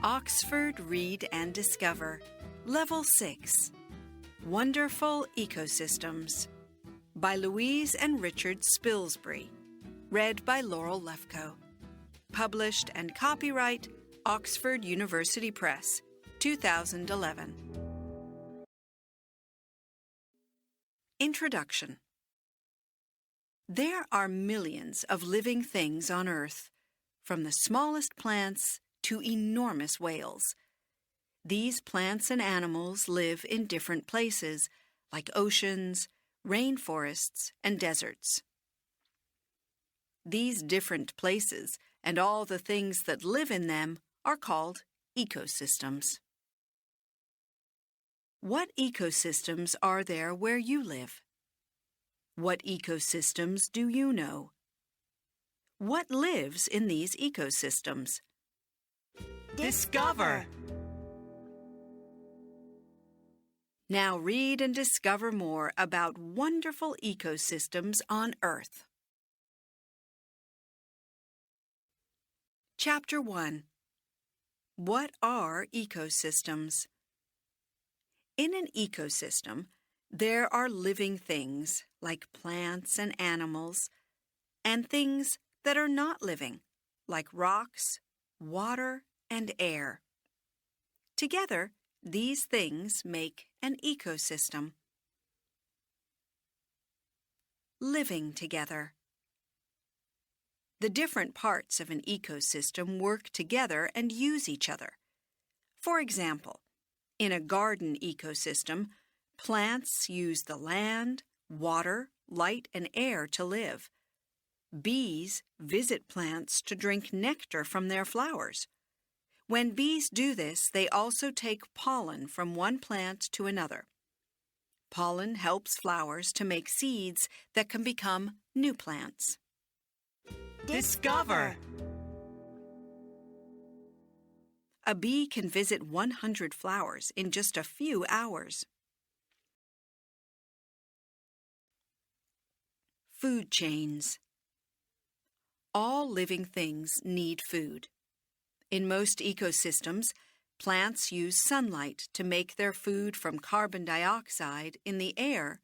Oxford Read and Discover, Level 6, Wonderful Ecosystems, by Louise and Richard Spilsbury, read by Laurel Lefko. Published and copyright Oxford University Press, 2011. Introduction. There are millions of living things on Earth, from the smallest plants to enormous whales. These plants and animals live in different places, like oceans, rainforests, and deserts. These different places and all the things that live in them are called ecosystems. What ecosystems are there where you live? What ecosystems do you know? What lives in these ecosystems? Discover! Now read and discover more about wonderful ecosystems on Earth. Chapter 1. What are ecosystems? In an ecosystem, there are living things like plants and animals, and things that are not living, like rocks, water, and air. Together, these things make an ecosystem. Living together. The different parts of an ecosystem work together and use each other. For example, in a garden ecosystem, plants use the land, water, light, and air to live. Bees visit plants to drink nectar from their flowers. When bees do this, they also take pollen from one plant to another. Pollen helps flowers to make seeds that can become new plants. Discover! A bee can visit 100 flowers in just a few hours. Food chains. All living things need food. In most ecosystems, plants use sunlight to make their food from carbon dioxide in the air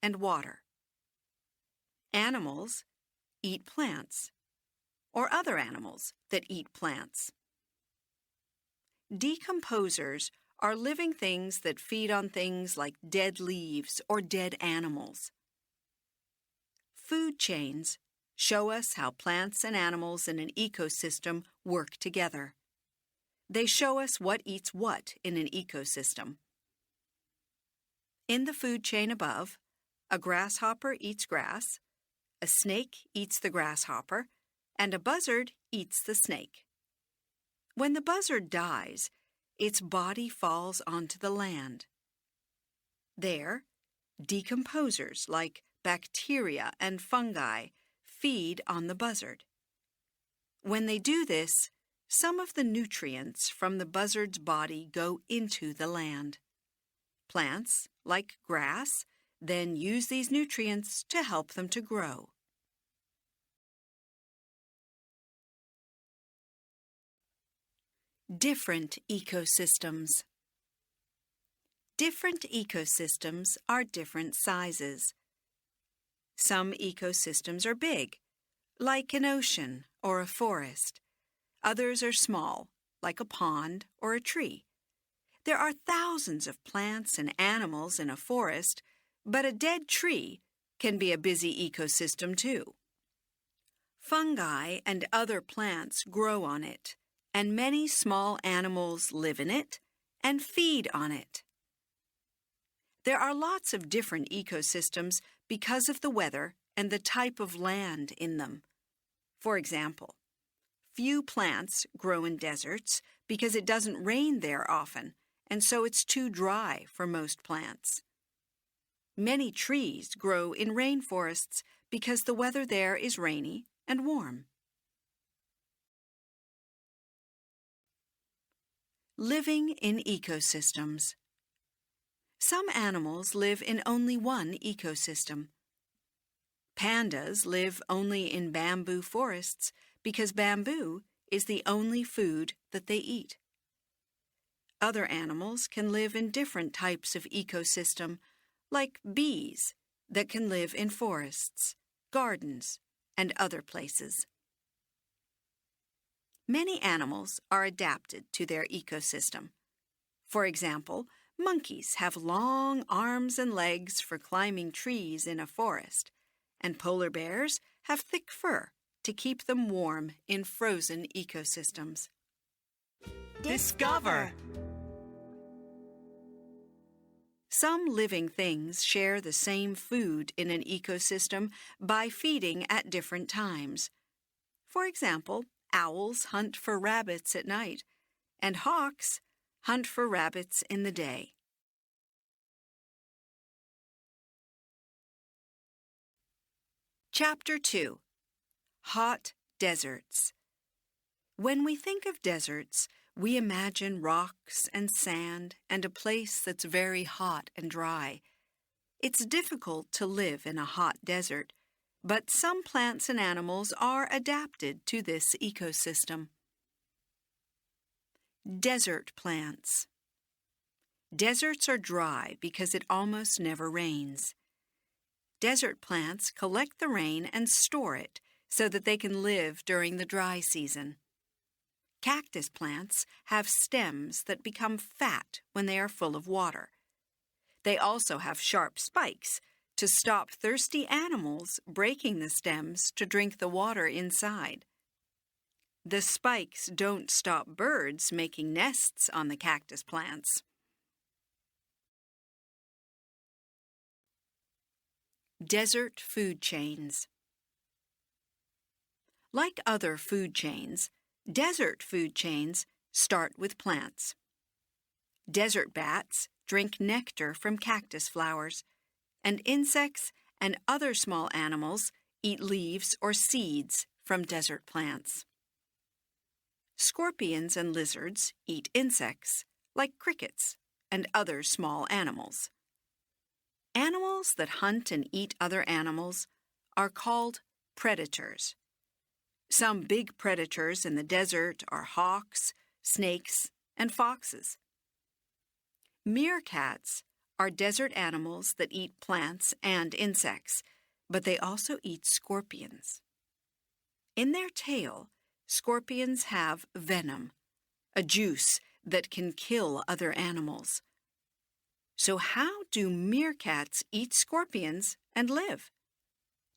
and water. Animals eat plants, or other animals that eat plants. Decomposers are living things that feed on things like dead leaves or dead animals. Food chains show us how plants and animals in an ecosystem work together. They show us what eats what in an ecosystem. In the food chain above, a grasshopper eats grass, a snake eats the grasshopper, and a buzzard eats the snake. When the buzzard dies, its body falls onto the land. There, decomposers like bacteria and fungi feed on the buzzard. When they do this, some of the nutrients from the buzzard's body go into the land. Plants, like grass, then use these nutrients to help them to grow. Different ecosystems. Different ecosystems are different sizes. Some ecosystems are big, like an ocean or a forest. Others are small, like a pond or a tree. There are thousands of plants and animals in a forest, but a dead tree can be a busy ecosystem too. Fungi and other plants grow on it, and many small animals live in it and feed on it. There are lots of different ecosystems because of the weather and the type of land in them. For example, few plants grow in deserts because it doesn't rain there often, and so it's too dry for most plants. Many trees grow in rainforests because the weather there is rainy and warm. Living in ecosystems. Some animals live in only one ecosystem. Pandas live only in bamboo forests because bamboo is the only food that they eat. Other animals can live in different types of ecosystem, like bees that can live in forests, gardens, and other places. Many animals are adapted to their ecosystem. For example, monkeys have long arms and legs for climbing trees in a forest, and polar bears have thick fur to keep them warm in frozen ecosystems. Discover! Some living things share the same food in an ecosystem by feeding at different times. For example, owls hunt for rabbits at night, and hawks hunt for rabbits in the day. Chapter 2. Hot Deserts. When we think of deserts, we imagine rocks and sand and a place that's very hot and dry. It's difficult to live in a hot desert, but some plants and animals are adapted to this ecosystem. Desert plants. Deserts are dry because it almost never rains. Desert plants collect the rain and store it so that they can live during the dry season. Cactus plants have stems that become fat when they are full of water. They also have sharp spikes to stop thirsty animals breaking the stems to drink the water inside. The spikes don't stop birds making nests on the cactus plants. Desert food chains. Like other food chains, desert food chains start with plants. Desert bats drink nectar from cactus flowers, and insects and other small animals eat leaves or seeds from desert plants. Scorpions and lizards eat insects, like crickets and other small animals. Animals that hunt and eat other animals are called predators. Some big predators in the desert are hawks, snakes, and foxes. Meerkats are desert animals that eat plants and insects, but they also eat scorpions. In their tail, scorpions have venom, a juice that can kill other animals. So how do meerkats eat scorpions and live?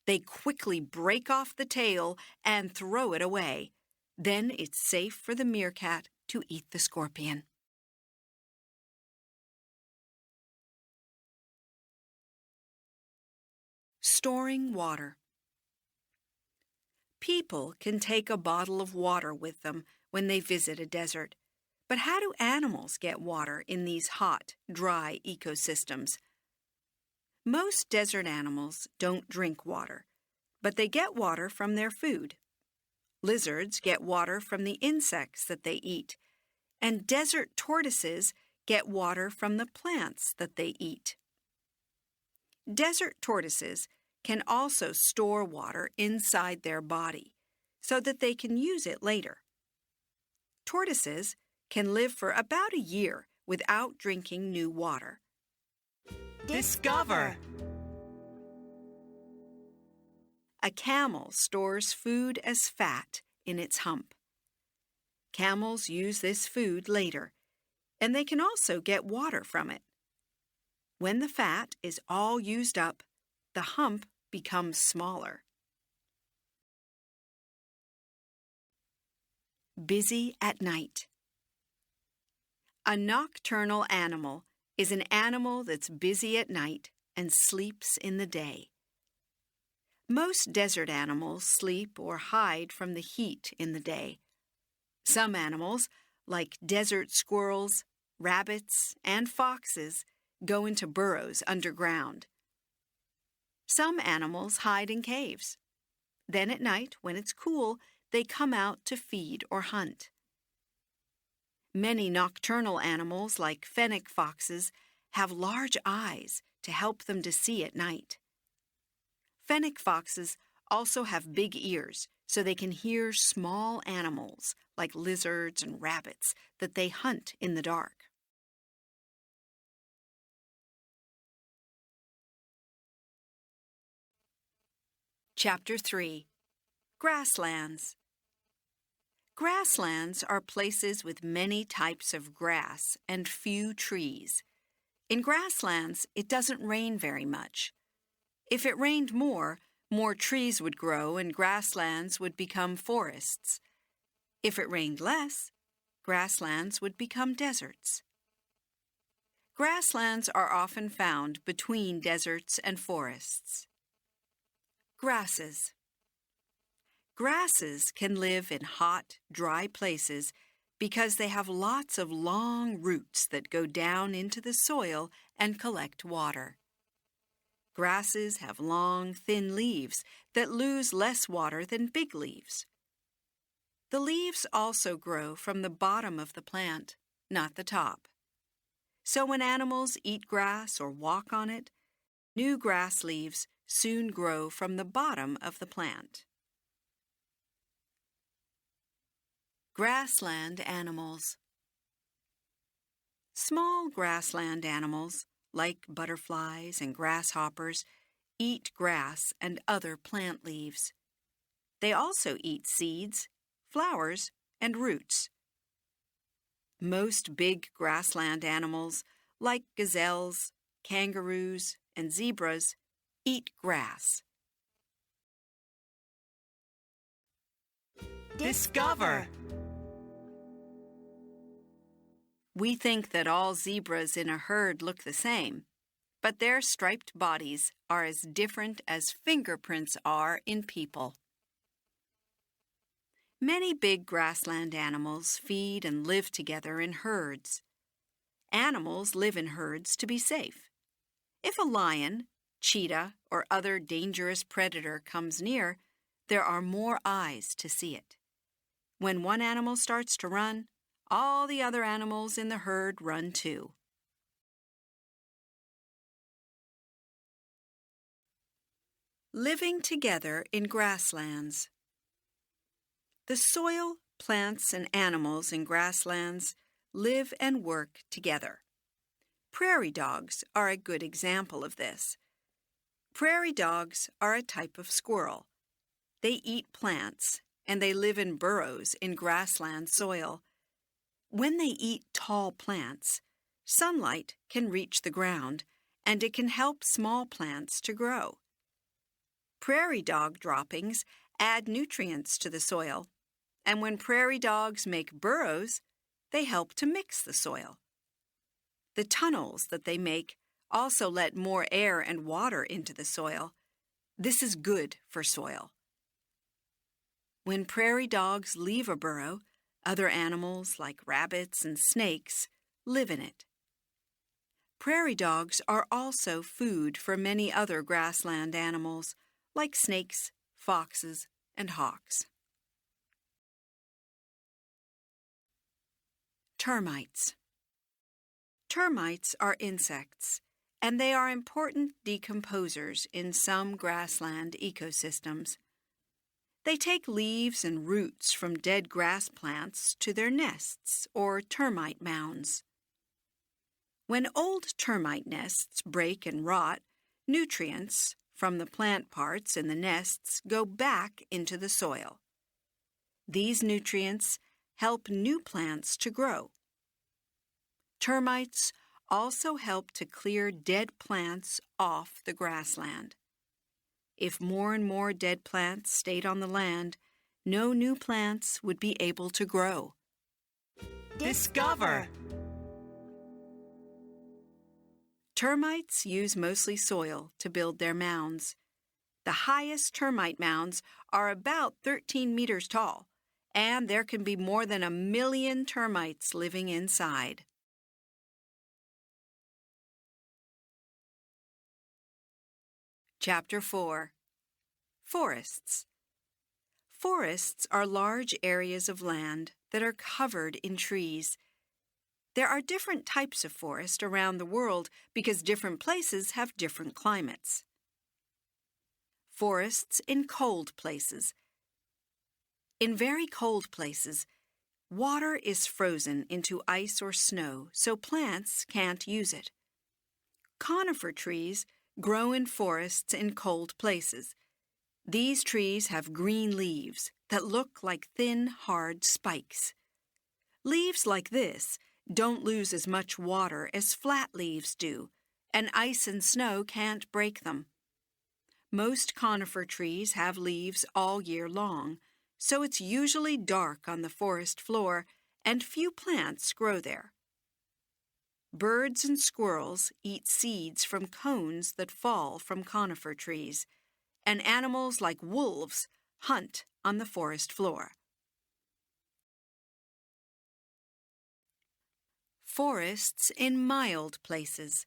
They quickly break off the tail and throw it away. Then it's safe for the meerkat to eat the scorpion. Storing water. People can take a bottle of water with them when they visit a desert. But how do animals get water in these hot, dry ecosystems? Most desert animals don't drink water, but they get water from their food. Lizards get water from the insects that they eat, and desert tortoises get water from the plants that they eat. Desert tortoises can also store water inside their body so that they can use it later. Tortoises can live for about a year without drinking new water. Discover! A camel stores food as fat in its hump. Camels use this food later, and they can also get water from it. When the fat is all used up, the hump becomes smaller. Busy at night. A nocturnal animal is an animal that's busy at night and sleeps in the day. Most desert animals sleep or hide from the heat in the day. Some animals, like desert squirrels, rabbits, and foxes, go into burrows underground. Some animals hide in caves. Then at night, when it's cool, they come out to feed or hunt. Many nocturnal animals, like fennec foxes, have large eyes to help them to see at night. Fennec foxes also have big ears so they can hear small animals like lizards and rabbits that they hunt in the dark. Chapter 3. Grasslands. Grasslands are places with many types of grass and few trees. In grasslands, it doesn't rain very much. If it rained more trees would grow and grasslands would become forests. If it rained less, grasslands would become deserts. Grasslands are often found between deserts and forests. Grasses. Grasses can live in hot, dry places because they have lots of long roots that go down into the soil and collect water. Grasses have long, thin leaves that lose less water than big leaves. The leaves also grow from the bottom of the plant, not the top. So when animals eat grass or walk on it, new grass leaves soon grow from the bottom of the plant. Grassland animals. Small grassland animals, like butterflies and grasshoppers, eat grass and other plant leaves. They also eat seeds, flowers, and roots. Most big grassland animals, like gazelles, kangaroos, and zebras, eat grass. Discover. We think that all zebras in a herd look the same, but their striped bodies are as different as fingerprints are in people. Many big grassland animals feed and live together in herds. Animals live in herds to be safe. If a lion, cheetah, or other dangerous predator comes near, there are more eyes to see it. When one animal starts to run, all the other animals in the herd run too. Living together in grasslands. The soil, plants, and animals in grasslands live and work together. Prairie dogs are a good example of this. Prairie dogs are a type of squirrel. They eat plants, and they live in burrows in grassland soil. When they eat tall plants, sunlight can reach the ground, and it can help small plants to grow. Prairie dog droppings add nutrients to the soil, and when prairie dogs make burrows, they help to mix the soil. The tunnels that they make also let more air and water into the soil. This is good for soil. When prairie dogs leave a burrow, other animals like rabbits and snakes live in it. Prairie dogs are also food for many other grassland animals like snakes, foxes, and hawks. Termites. Termites are insects, and they are important decomposers in some grassland ecosystems. They take leaves and roots from dead grass plants to their nests or termite mounds. When old termite nests break and rot, nutrients from the plant parts in the nests go back into the soil. These nutrients help new plants to grow. Termites also help to clear dead plants off the grassland. If more and more dead plants stayed on the land, no new plants would be able to grow. Discover. Termites use mostly soil to build their mounds. The highest termite mounds are about 13 meters tall, and there can be more than 1 million termites living inside. Chapter 4. Forests. Forests are large areas of land that are covered in trees. There are different types of forest around the world because different places have different climates. Forests in cold places. In very cold places, water is frozen into ice or snow, so plants can't use it. Conifer trees grow in forests in cold places. These trees have green leaves that look like thin, hard spikes. Leaves like this don't lose as much water as flat leaves do, and ice and snow can't break them. Most conifer trees have leaves all year long, so it's usually dark on the forest floor and few plants grow there. Birds and squirrels eat seeds from cones that fall from conifer trees, and animals like wolves hunt on the forest floor. Forests in mild places.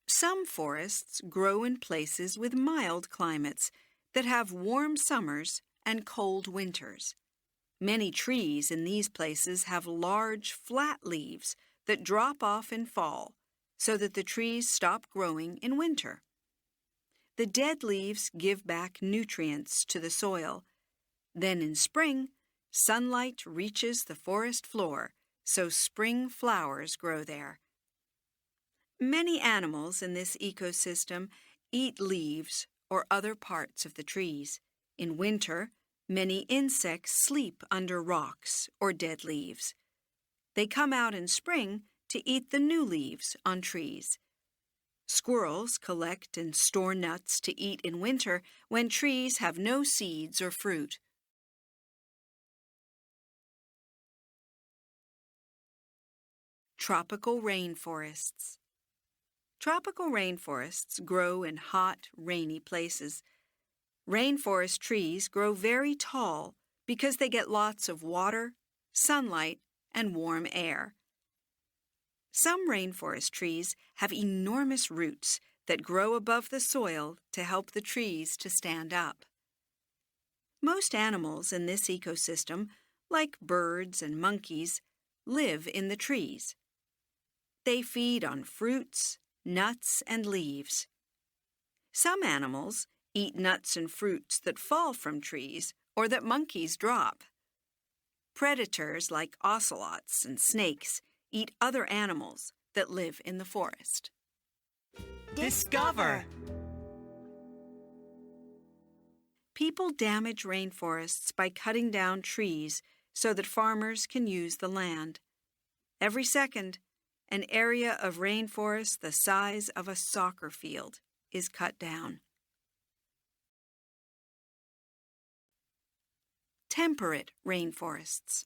Some forests grow in places with mild climates that have warm summers and cold winters. Many trees in these places have large, flat leaves that drop off in fall, so that the trees stop growing in winter. The dead leaves give back nutrients to the soil. Then in spring, sunlight reaches the forest floor, so spring flowers grow there. Many animals in this ecosystem eat leaves or other parts of the trees. In winter, many insects sleep under rocks or dead leaves. They come out in spring to eat the new leaves on trees. Squirrels collect and store nuts to eat in winter when trees have no seeds or fruit. Tropical rainforests. Tropical rainforests grow in hot, rainy places. Rainforest trees grow very tall because they get lots of water, sunlight, and warm air. Some rainforest trees have enormous roots that grow above the soil to help the trees to stand up. Most animals in this ecosystem, like birds and monkeys, live in the trees. They feed on fruits, nuts, and leaves. Some animals eat nuts and fruits that fall from trees or that monkeys drop. Predators like ocelots and snakes eat other animals that live in the forest. Discover! People damage rainforests by cutting down trees so that farmers can use the land. Every second, an area of rainforest the size of a soccer field is cut down. Temperate rainforests.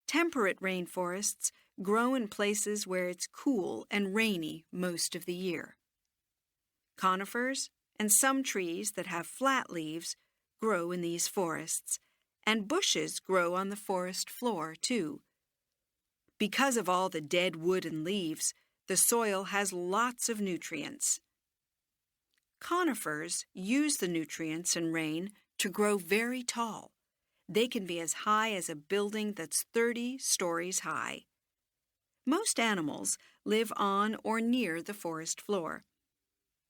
Temperate rainforests grow in places where it's cool and rainy most of the year. Conifers and some trees that have flat leaves grow in these forests, and bushes grow on the forest floor, too. Because of all the dead wood and leaves, the soil has lots of nutrients. Conifers use the nutrients and rain to grow very tall. They can be as high as a building that's 30 stories high. Most animals live on or near the forest floor.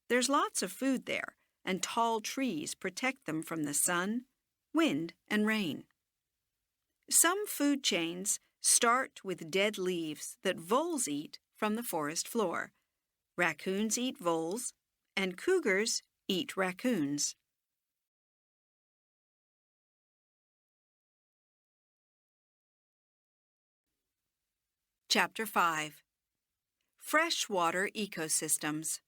There's lots of food there, and tall trees protect them from the sun, wind, and rain. Some food chains start with dead leaves that voles eat from the forest floor. Raccoons eat voles, and cougars eat raccoons. Chapter 5. Freshwater ecosystems.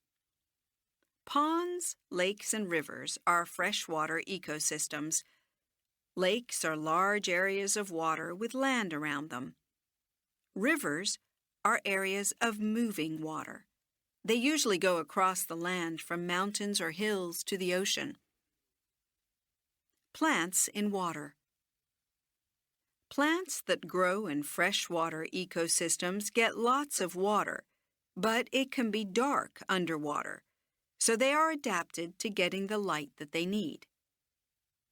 Ponds, lakes, and rivers are freshwater ecosystems. Lakes are large areas of water with land around them. Rivers are areas of moving water. They usually go across the land from mountains or hills to the ocean. Plants in water. Plants that grow in freshwater ecosystems get lots of water, but it can be dark underwater, so they are adapted to getting the light that they need.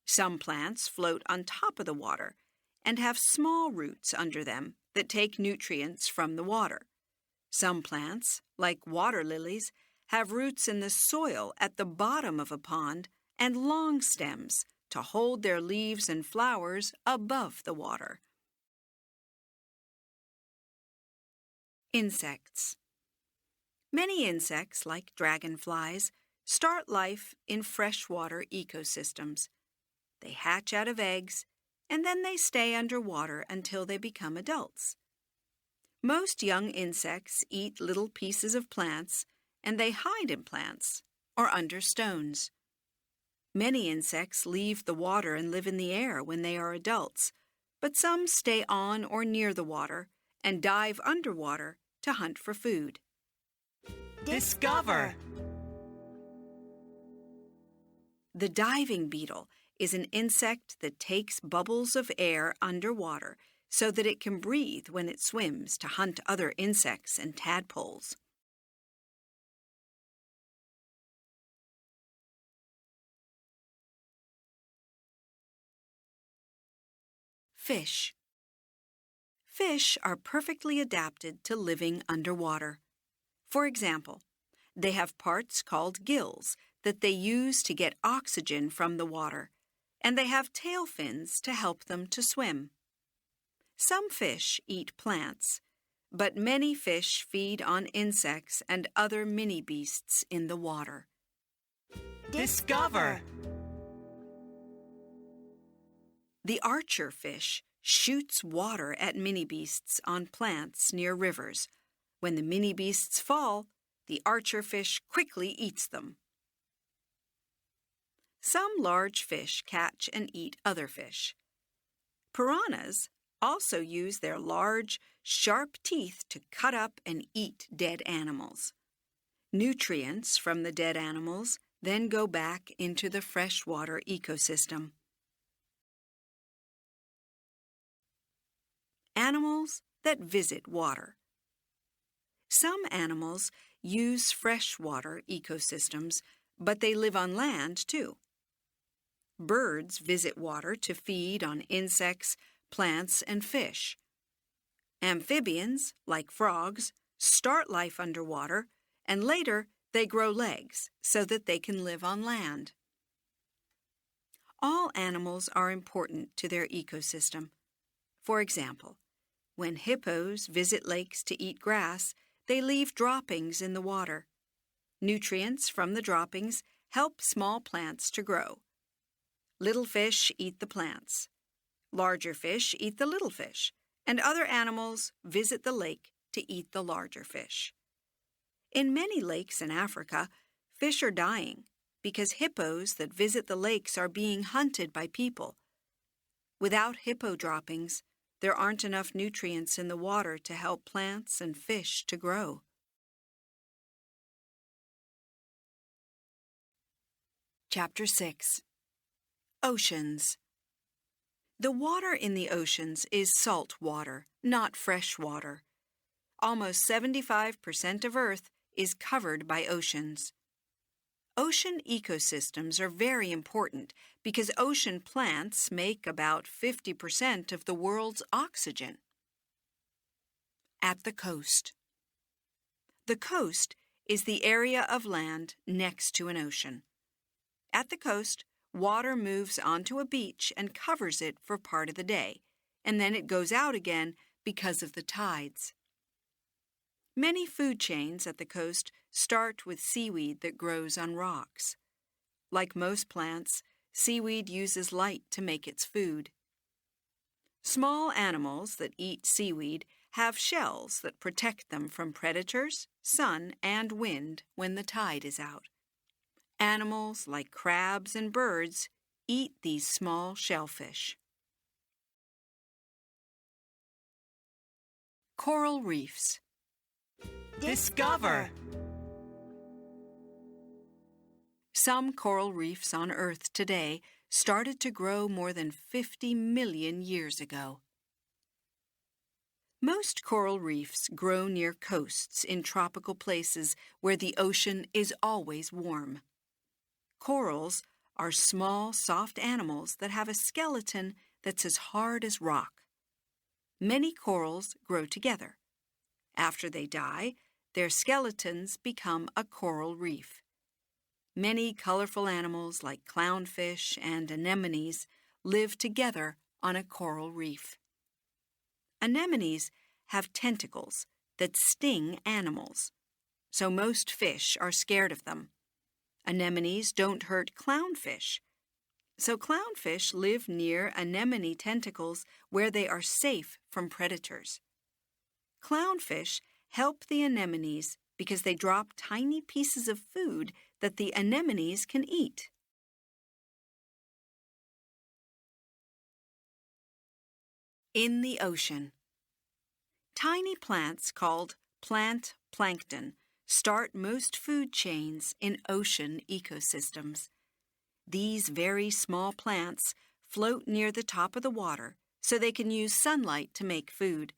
Some plants float on top of the water and have small roots under them that take nutrients from the water. Some plants, like water lilies, have roots in the soil at the bottom of a pond and long stems to hold their leaves and flowers above the water. Insects. Many insects, like dragonflies, start life in freshwater ecosystems. They hatch out of eggs, and then they stay underwater until they become adults. Most young insects eat little pieces of plants, and they hide in plants or under stones. Many insects leave the water and live in the air when they are adults, but some stay on or near the water and dive underwater to hunt for food. Discover. The diving beetle is an insect that takes bubbles of air underwater so that it can breathe when it swims to hunt other insects and tadpoles. Fish. Fish are perfectly adapted to living underwater. For example, they have parts called gills that they use to get oxygen from the water, and they have tail fins to help them to swim. Some fish eat plants, but many fish feed on insects and other mini beasts in the water. Discover. The archer fish shoots water at mini beasts on plants near rivers. When the mini beasts fall, the archer fish quickly eats them. Some large fish catch and eat other fish. Piranhas also use their large, sharp teeth to cut up and eat dead animals. Nutrients from the dead animals then go back into the freshwater ecosystem. Animals that visit water. Some animals use freshwater ecosystems, but they live on land too. Birds visit water to feed on insects, plants, and fish. Amphibians, like frogs, start life underwater, and later they grow legs so that they can live on land. All animals are important to their ecosystem. For example, when hippos visit lakes to eat grass, they leave droppings in the water. Nutrients from the droppings help small plants to grow. Little fish eat the plants. Larger fish eat the little fish, and other animals visit the lake to eat the larger fish. In many lakes in Africa, fish are dying because hippos that visit the lakes are being hunted by people. Without hippo droppings, there aren't enough nutrients in the water to help plants and fish to grow. Chapter 6. Oceans. The water in the oceans is salt water, not fresh water. Almost 75% of Earth is covered by oceans. Ocean ecosystems are very important because ocean plants make about 50% of the world's oxygen. At the coast. The coast is the area of land next to an ocean. At the coast, water moves onto a beach and covers it for part of the day, and then it goes out again because of the tides. Many food chains at the coast start with seaweed that grows on rocks. Like most plants, seaweed uses light to make its food. Small animals that eat seaweed have shells that protect them from predators, sun, and wind when the tide is out. Animals like crabs and birds eat these small shellfish. Coral reefs. Discover. Some coral reefs on Earth today started to grow more than 50 million years ago. Most coral reefs grow near coasts in tropical places where the ocean is always warm. Corals are small, soft animals that have a skeleton that's as hard as rock. Many corals grow together. After they die, their skeletons become a coral reef. Many colorful animals like clownfish and anemones live together on a coral reef. Anemones have tentacles that sting animals, so most fish are scared of them. Anemones don't hurt clownfish. So clownfish live near anemone tentacles where they are safe from predators. Clownfish help the anemones because they drop tiny pieces of food that the anemones can eat. In the ocean. Tiny plants called plant plankton start most food chains in ocean ecosystems. These very small plants float near the top of the water so they can use sunlight to make food.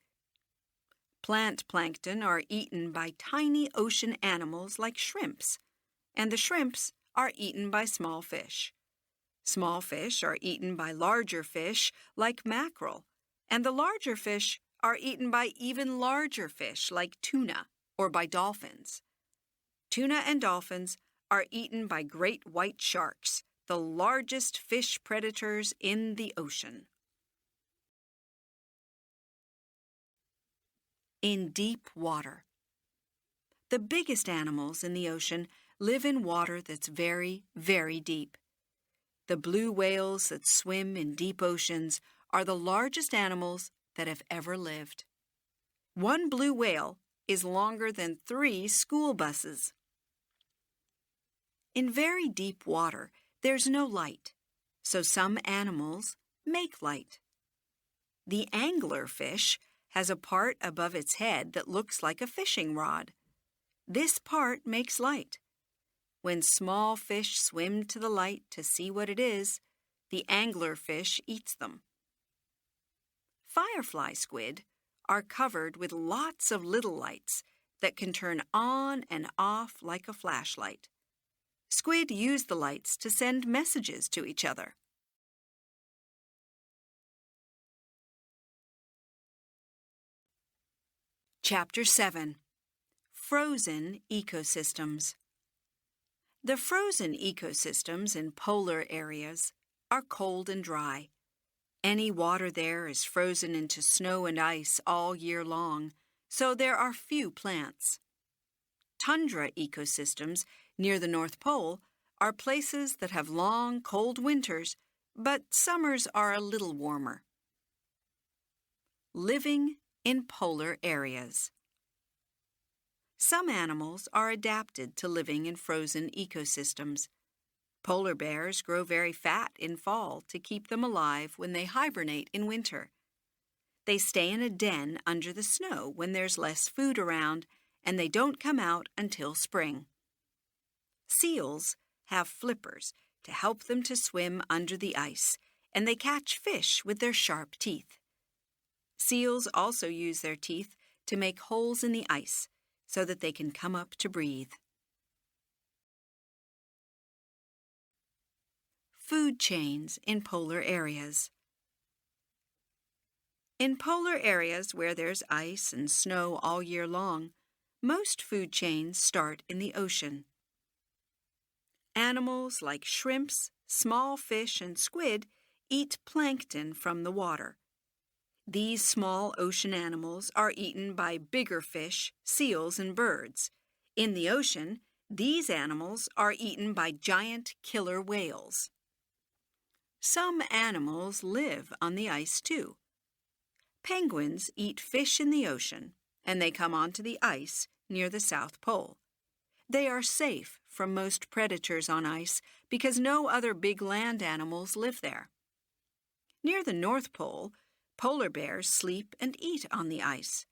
Plant plankton are eaten by tiny ocean animals like shrimps, and the shrimps are eaten by small fish. Small fish are eaten by larger fish like mackerel, and the larger fish are eaten by even larger fish like tuna or by dolphins. Tuna and dolphins are eaten by great white sharks, the largest fish predators in the ocean. In deep water. The biggest animals in the ocean live in water that's very, very deep. The blue whales that swim in deep oceans are the largest animals that have ever lived. One blue whale is longer than 3 school buses. In very deep water, there's no light, so some animals make light. The anglerfish has a part above its head that looks like a fishing rod. This part makes light. When small fish swim to the light to see what it is, the anglerfish eats them. Firefly squid are covered with lots of little lights that can turn on and off like a flashlight. Squid use the lights to send messages to each other. Chapter 7. Frozen Ecosystems. The frozen ecosystems in polar areas are cold and dry. Any water there is frozen into snow and ice all year long, so there are few plants. Tundra ecosystems near the North Pole are places that have long, cold winters, but summers are a little warmer. Living in polar areas. Some animals are adapted to living in frozen ecosystems. Polar bears grow very fat in fall to keep them alive when they hibernate in winter. They stay in a den under the snow when there's less food around, and they don't come out until spring. Seals have flippers to help them to swim under the ice, and they catch fish with their sharp teeth. Seals also use their teeth to make holes in the ice so that they can come up to breathe. Food chains in polar areas. In polar areas where there's ice and snow all year long, most food chains start in the ocean. Animals like shrimps, small fish, and squid eat plankton from the water. These small ocean animals are eaten by bigger fish, seals, and birds. In the ocean, these animals are eaten by giant killer whales. Some animals live on the ice too. Penguins eat fish in the ocean, and they come onto the ice near the South Pole. They are safe from most predators on ice because no other big land animals live there. Near the North Pole, polar bears sleep and eat on the ice.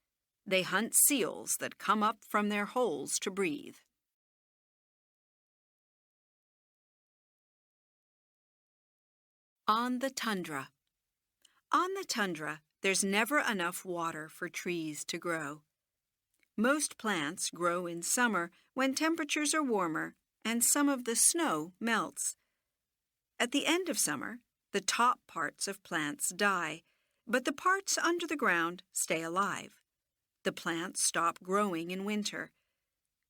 They hunt seals that come up from their holes to breathe. On the tundra. On the tundra, there's never enough water for trees to grow. Most plants grow in summer when temperatures are warmer and some of the snow melts. At the end of summer, the top parts of plants die, but the parts under the ground stay alive. The plants stop growing in winter.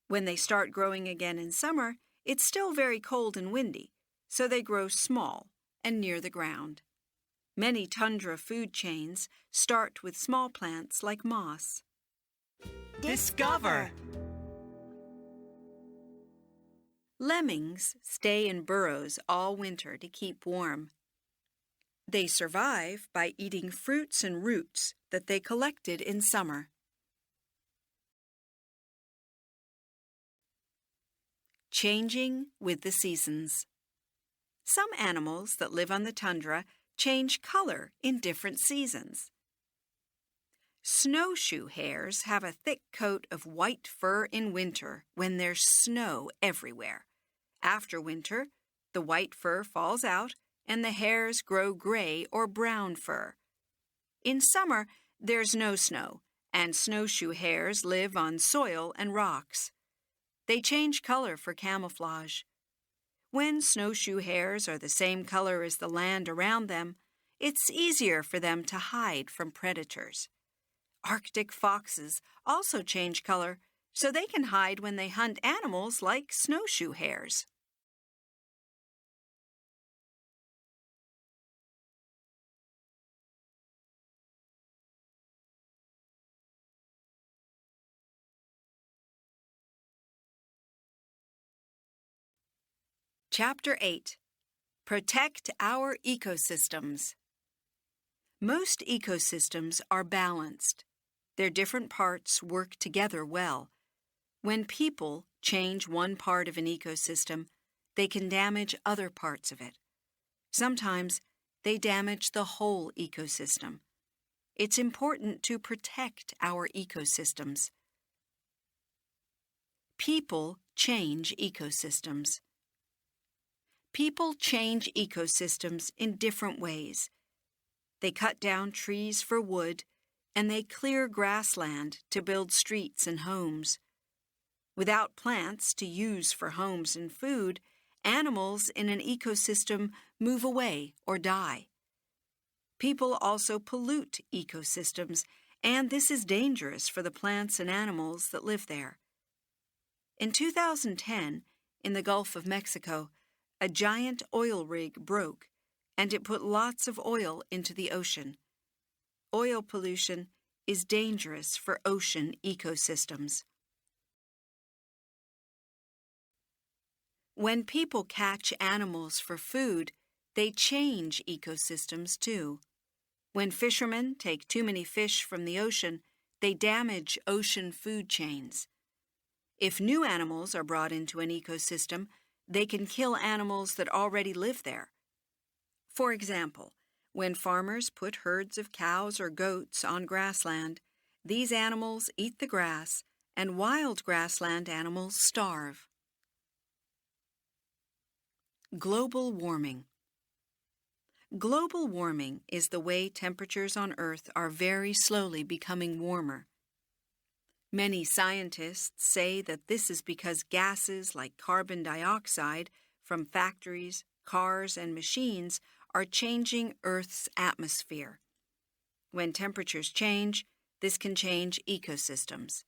When they start growing again in summer, it's still very cold and windy, so they grow small and near the ground. Many tundra food chains start with small plants like moss. Discover. Lemmings stay in burrows all winter to keep warm. They survive by eating fruits and roots that they collected in summer. Changing with the seasons. Some animals that live on the tundra change color in different seasons. Snowshoe hares have a thick coat of white fur in winter when there's snow everywhere. After winter, the white fur falls out and the hares grow gray or brown fur. In summer, there's no snow, and snowshoe hares live on soil and rocks. They change color for camouflage. When snowshoe hares are the same color as the land around them, it's easier for them to hide from predators. Arctic foxes also change color, so they can hide when they hunt animals like snowshoe hares. Chapter 8. Protect our ecosystems. Most ecosystems are balanced. Their different parts work together well. When people change one part of an ecosystem, they can damage other parts of it. Sometimes they damage the whole ecosystem. It's important to protect our ecosystems. People change ecosystems. People change ecosystems in different ways. They cut down trees for wood, and they clear grassland to build streets and homes. Without plants to use for homes and food, animals in an ecosystem move away or die. People also pollute ecosystems, and this is dangerous for the plants and animals that live there. In 2010, in the Gulf of Mexico, a giant oil rig broke, and it put lots of oil into the ocean. Oil pollution is dangerous for ocean ecosystems. When people catch animals for food, they change ecosystems too. When fishermen take too many fish from the ocean, they damage ocean food chains. If new animals are brought into an ecosystem, they can kill animals that already live there. For example, when farmers put herds of cows or goats on grassland, these animals eat the grass, and wild grassland animals starve. Global warming. Global warming is the way temperatures on Earth are very slowly becoming warmer. Many scientists say that this is because gases like carbon dioxide from factories, cars, and machines are changing Earth's atmosphere. When temperatures change, this can change ecosystems.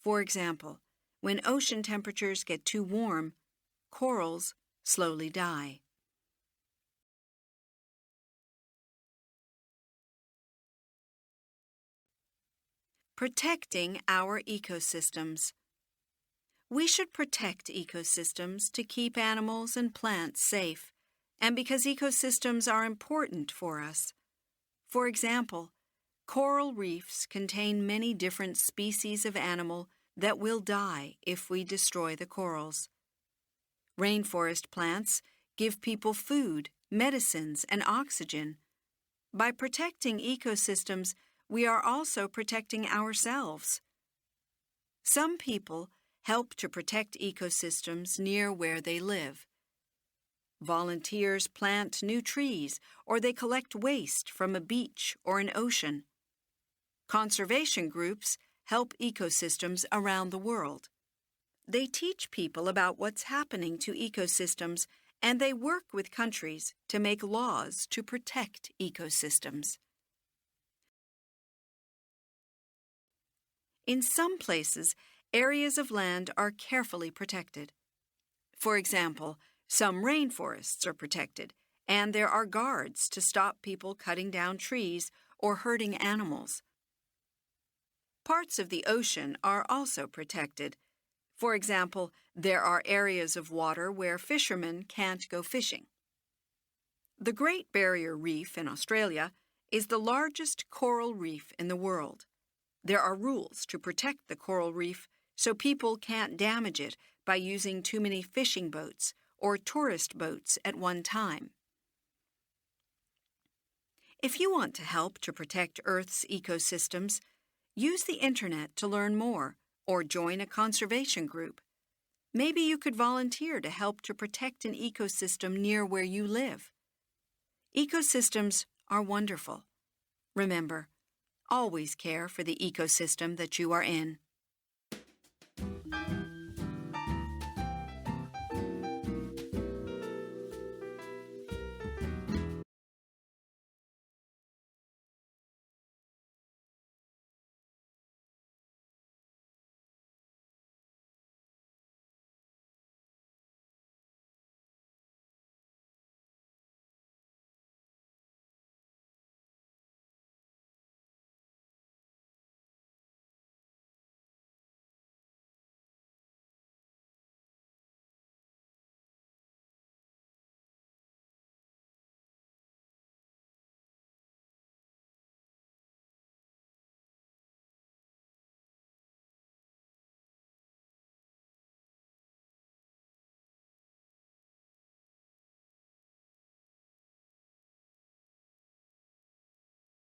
For example, when ocean temperatures get too warm, corals slowly die. Protecting our ecosystems. We should protect ecosystems to keep animals and plants safe, and because ecosystems are important for us. For example, coral reefs contain many different species of animal that will die if we destroy the corals. Rainforest plants give people food, medicines, and oxygen. By protecting ecosystems, we are also protecting ourselves. Some people help to protect ecosystems near where they live. Volunteers plant new trees, or they collect waste from a beach or an ocean. Conservation groups help ecosystems around the world. They teach people about what's happening to ecosystems, and they work with countries to make laws to protect ecosystems. In some places, areas of land are carefully protected. For example, some rainforests are protected, and there are guards to stop people cutting down trees or hurting animals. Parts of the ocean are also protected. For example, there are areas of water where fishermen can't go fishing. The Great Barrier Reef in Australia is the largest coral reef in the world. There are rules to protect the coral reef so people can't damage it by using too many fishing boats or tourist boats at one time. If you want to help to protect Earth's ecosystems, use the Internet to learn more or join a conservation group. Maybe you could volunteer to help to protect an ecosystem near where you live. Ecosystems are wonderful. Remember, always care for the ecosystem that you are in.